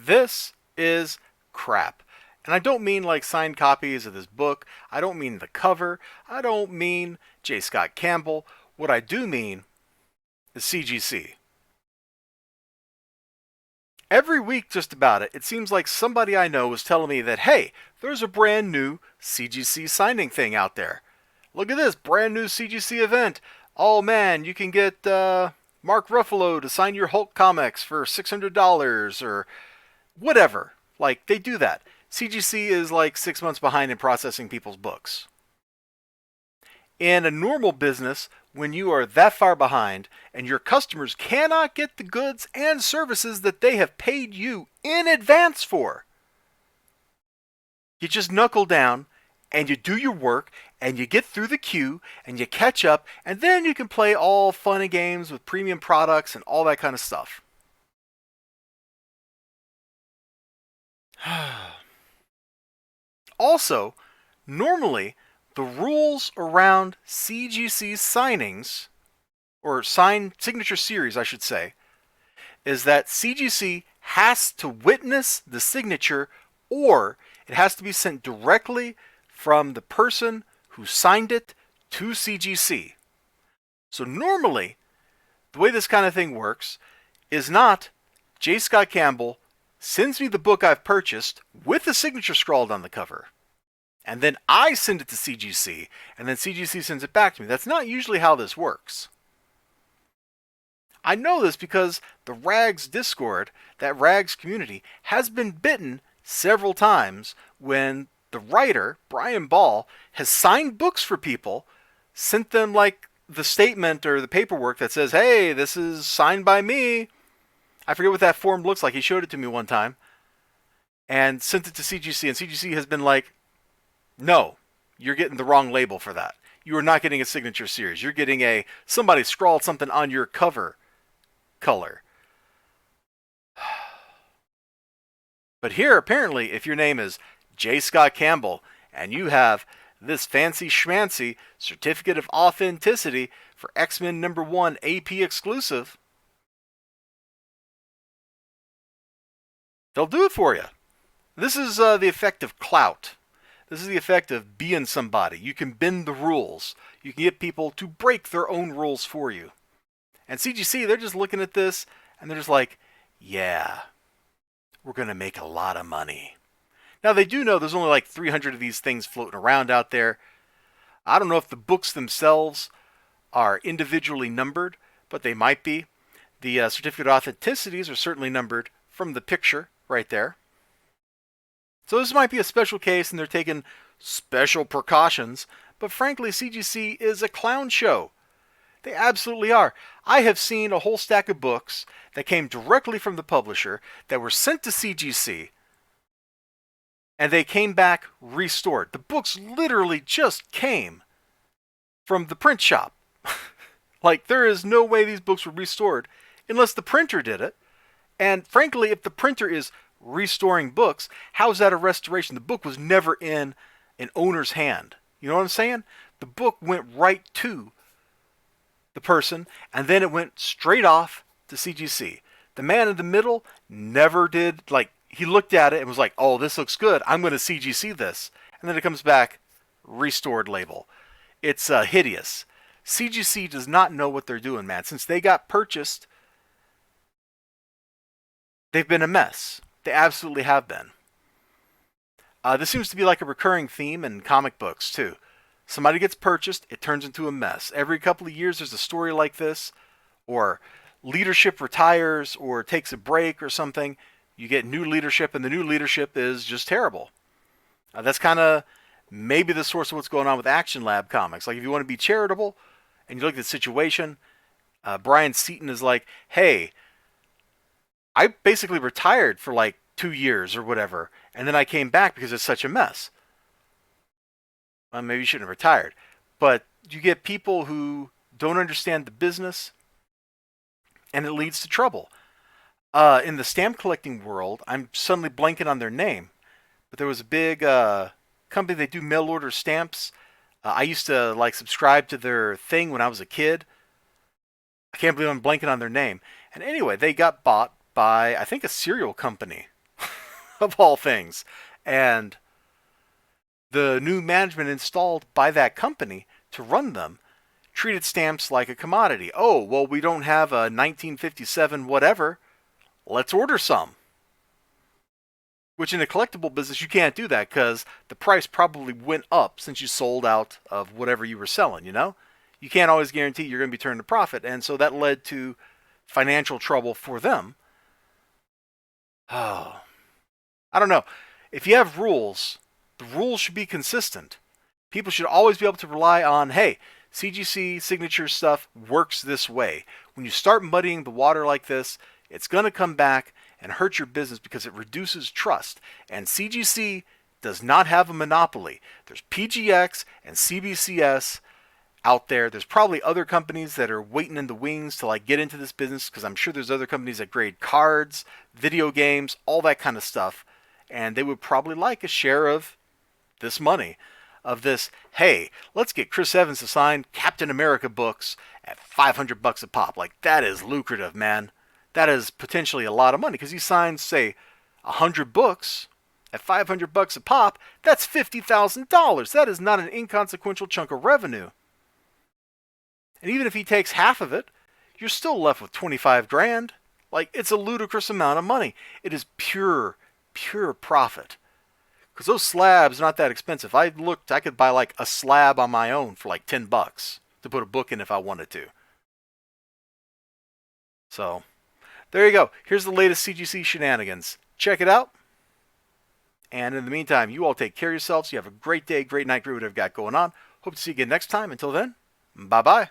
This is crap. And I don't mean like signed copies of this book. I don't mean the cover. I don't mean J. Scott Campbell. What I do mean is CGC. Every week, just about it seems like somebody I know is telling me that, hey, there's a brand new CGC signing thing out there. Look at this brand new CGC event. Oh man, you can get Mark Ruffalo to sign your Hulk comics for $600 or whatever. Like, they do that. CGC is like 6 months behind in processing people's books. In a normal business, when you are that far behind and your customers cannot get the goods and services that they have paid you in advance for, you just knuckle down and you do your work and you get through the queue and you catch up, and then you can play all fun and games with premium products and all that kind of stuff. Also, normally, the rules around CGC signings, or signature series, I should say, is that CGC has to witness the signature, or it has to be sent directly from the person who signed it to CGC. So normally, the way this kind of thing works is not J. Scott Campbell sends me the book I've purchased with the signature scrawled on the cover, and then I send it to CGC, and then CGC sends it back to me. That's not usually how this works. I know this because the Rags Discord, that Rags community, has been bitten several times when the writer, Brian Ball, has signed books for people, sent them like the statement or the paperwork that says, hey, this is signed by me. I forget what that form looks like. He showed it to me one time. And sent it to CGC, and CGC has been like, no, you're getting the wrong label for that. You are not getting a signature series. You're getting somebody scrawled something on your cover color. But here, apparently, if your name is J. Scott Campbell and you have this fancy schmancy certificate of authenticity for X-Men #1 AP exclusive, they'll do it for you. This is the effect of clout. This is the effect of being somebody. You can bend the rules. You can get people to break their own rules for you. And CGC, they're just looking at this and they're just like, yeah, we're going to make a lot of money. Now, they do know there's only like 300 of these things floating around out there. I don't know if the books themselves are individually numbered, but they might be. The certificate of authenticities are certainly numbered from the picture right there. So this might be a special case and they're taking special precautions, but frankly, CGC is a clown show. They absolutely are. I have seen a whole stack of books that came directly from the publisher that were sent to CGC, and they came back restored. The books literally just came from the print shop. Like, there is no way these books were restored unless the printer did it. And frankly, if the printer is restoring books, how is that a restoration? The book was never in an owner's hand. You know what I'm saying? The book went right to the person, and then it went straight off to CGC. The man in the middle never did, like, he looked at it and was like, oh, this looks good, I'm going to CGC this. And then it comes back, restored label. It's hideous. CGC does not know what they're doing, man. Since they got purchased, they've been a mess. They absolutely have been. This seems to be like a recurring theme in comic books, too. Somebody gets purchased, it turns into a mess. Every couple of years there's a story like this, or leadership retires or takes a break or something. You get new leadership, and the new leadership is just terrible. That's kind of maybe the source of what's going on with Action Lab comics. Like, if you want to be charitable and you look at the situation, Brian Seaton is like, hey, I basically retired for like 2 years or whatever, and then I came back because it's such a mess. Well, maybe you shouldn't have retired. But you get people who don't understand the business, and it leads to trouble. In the stamp collecting world, I'm suddenly blanking on their name, but there was a big company, they do mail order stamps. I used to like subscribe to their thing when I was a kid. I can't believe I'm blanking on their name. And anyway, they got bought by, I think, a cereal company. of all things. And the new management installed by that company to run them treated stamps like a commodity. Oh, well, we don't have a 1957 whatever. Let's order some. Which in a collectible business, you can't do that because the price probably went up since you sold out of whatever you were selling, you know? You can't always guarantee you're going to be turning a profit. And so that led to financial trouble for them. Oh, I don't know. If you have rules, the rules should be consistent. People should always be able to rely on, hey, CGC signature stuff works this way. When you start muddying the water like this, it's going to come back and hurt your business because it reduces trust. And CGC does not have a monopoly. There's PGX and CBCS out there. There's probably other companies that are waiting in the wings to like get into this business because I'm sure there's other companies that grade cards, video games, all that kind of stuff. And they would probably like a share of this money. Of this, hey, let's get Chris Evans to sign Captain America books at $500 a pop. Like, that is lucrative, man. That is potentially a lot of money because he signs, say, 100 books at $500 a pop. That's $50,000. That is not an inconsequential chunk of revenue. And even if he takes half of it, you're still left with 25 grand. Like, it's a ludicrous amount of money. It is pure profit. Because those slabs are not that expensive. I looked, I could buy like a slab on my own for like $10 to put a book in if I wanted to. So, there you go. Here's the latest CGC shenanigans. Check it out. And in the meantime, you all take care of yourselves. You have a great day, great night, great whatever you've got going on. Hope to see you again next time. Until then, bye-bye.